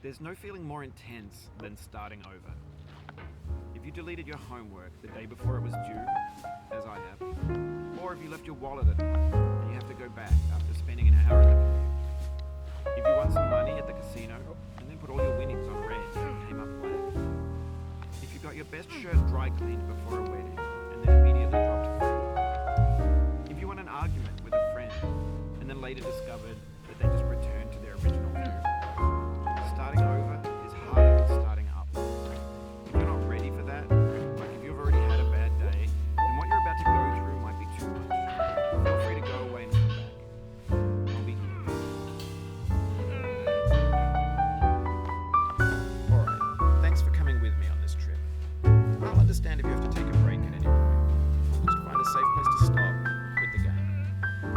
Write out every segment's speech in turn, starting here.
There's no feeling more intense than starting over. If you deleted your homework the day before it was due, as I have, or if you left your wallet at home and you have to go back after spending an hour in the commute. If you won some money at the casino and then put all your winnings on red and came up black. If you got your best shirt dry cleaned before a wedding and then immediately dropped free. If you won an argument with a friend and then later discovered that they just returned to their original view. Starting over is harder than starting up. If you're not ready for that, like if you've already had a bad day, then what you're about to go through might be too much. Feel free to go away and come back. I'll be here. Alright, thanks for coming with me on this trip. I'll understand if you have to take a break at any point. Just find a safe place to stop with the game.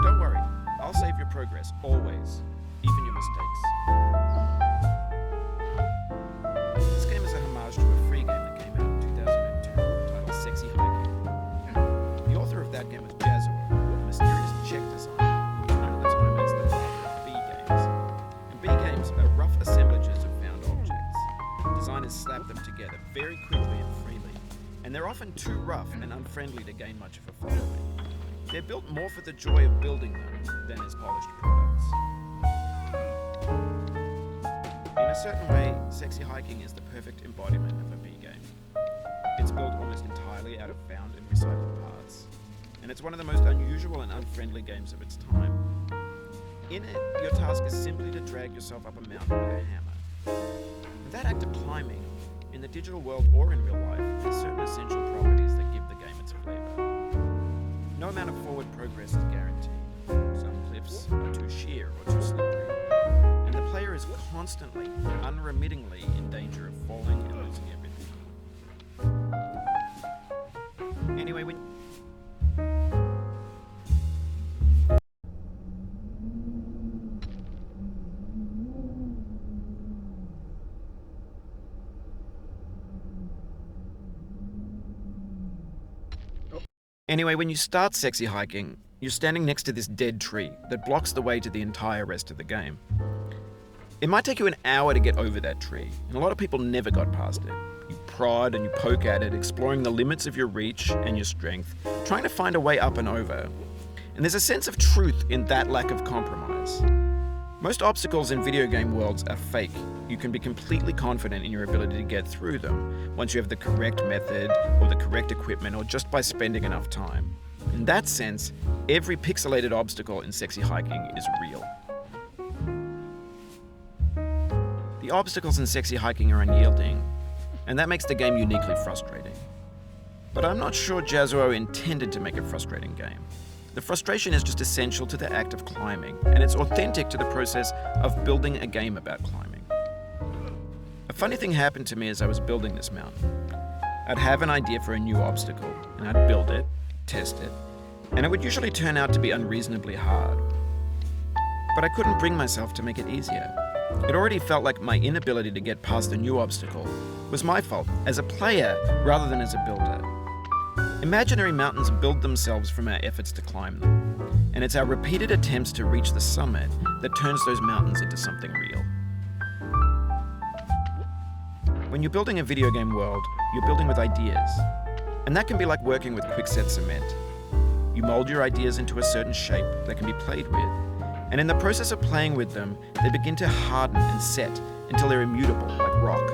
Don't worry, I'll save your progress, always, even your mistakes. This game is a homage to a free game that came out in 2002 titled Sexy Hiking. The author of that game was Jazuo, a mysterious Czech designer who's known at the time as the father of B games. And B games are rough assemblages of found objects. Designers slap them together very quickly and freely, and they're often too rough and unfriendly to gain much of a following. They're built more for the joy of building them than as polished products. In a certain way, Sexy Hiking is the perfect embodiment of a B game. It's built almost entirely out of found and recycled parts, and it's one of the most unusual and unfriendly games of its time. In it, your task is simply to drag yourself up a mountain with a hammer. And that act of climbing, in the digital world or in real life, has certain essential properties that give the game its flavor. No amount of forward progress is guaranteed. Some cliffs are too sheer or too slippery, and the player is constantly, unremittingly in danger of falling and losing everything. Anyway, when you start Sexy Hiking, you're standing next to this dead tree that blocks the way to the entire rest of the game. It might take you an hour to get over that tree, and a lot of people never got past it. You prod and you poke at it, exploring the limits of your reach and your strength, trying to find a way up and over. And there's a sense of truth in that lack of compromise. Most obstacles in video game worlds are fake. You can be completely confident in your ability to get through them once you have the correct method or the correct equipment or just by spending enough time. In that sense, every pixelated obstacle in Sexy Hiking is real. The obstacles in Sexy Hiking are unyielding, and that makes the game uniquely frustrating. But I'm not sure Jazuo intended to make a frustrating game. The frustration is just essential to the act of climbing, and it's authentic to the process of building a game about climbing. A funny thing happened to me as I was building this mountain. I'd have an idea for a new obstacle, and I'd build it, test it, and it would usually turn out to be unreasonably hard. But I couldn't bring myself to make it easier. It already felt like my inability to get past the new obstacle was my fault as a player rather than as a builder. Imaginary mountains build themselves from our efforts to climb them, and it's our repeated attempts to reach the summit that turns those mountains into something real. When you're building a video game world, you're building with ideas, and that can be like working with quickset cement. You mold your ideas into a certain shape that can be played with, and in the process of playing with them, they begin to harden and set until they're immutable, like rock.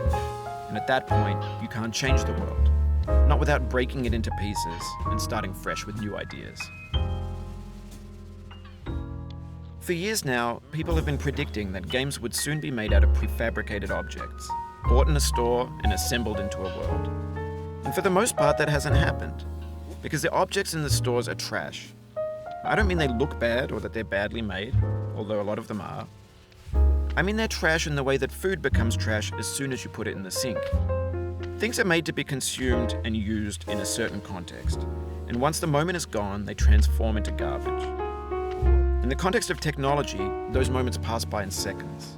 And at that point, you can't change the world. Not without breaking it into pieces and starting fresh with new ideas. For years now, people have been predicting that games would soon be made out of prefabricated objects, bought in a store and assembled into a world. And for the most part, that hasn't happened, because the objects in the stores are trash. I don't mean they look bad or that they're badly made, although a lot of them are. I mean they're trash in the way that food becomes trash as soon as you put it in the sink. Things are made to be consumed and used in a certain context, and once the moment is gone, they transform into garbage. In the context of technology, those moments pass by in seconds.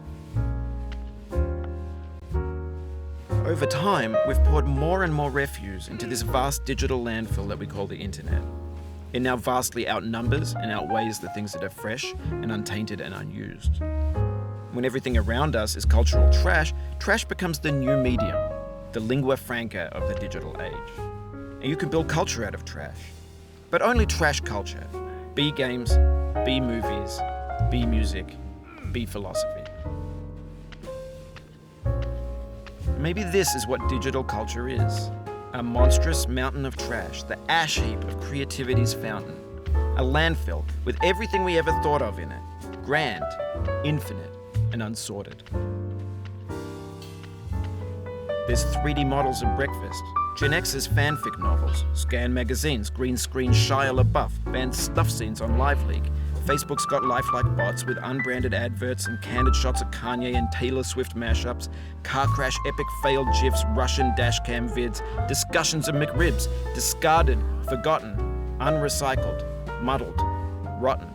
Over time, we've poured more and more refuse into this vast digital landfill that we call the internet. It now vastly outnumbers and outweighs the things that are fresh and untainted and unused. When everything around us is cultural trash, trash becomes the new medium, the lingua franca of the digital age. And you can build culture out of trash. But only trash culture. Be games, be movies, be music, be philosophy. Maybe this is what digital culture is. A monstrous mountain of trash, the ash heap of creativity's fountain. A landfill with everything we ever thought of in it. Grand, infinite, and unsorted. There's 3D models of breakfast, Gen X's fanfic novels, scan magazines, green screen Shia LaBeouf, banned stuff scenes on Live Leak. Facebook's got lifelike bots with unbranded adverts and candid shots of Kanye and Taylor Swift mashups, car crash epic failed GIFs, Russian dashcam vids, discussions of McRibs, discarded, forgotten, unrecycled, muddled, rotten,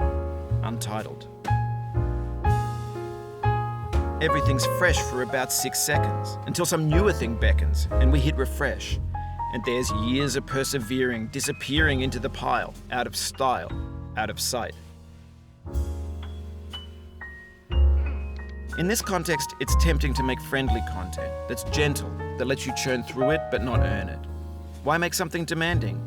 untitled. Everything's fresh for about 6 seconds, until some newer thing beckons and we hit refresh. And there's years of persevering, disappearing into the pile, out of style, out of sight. In this context, it's tempting to make friendly content that's gentle, that lets you churn through it but not earn it. Why make something demanding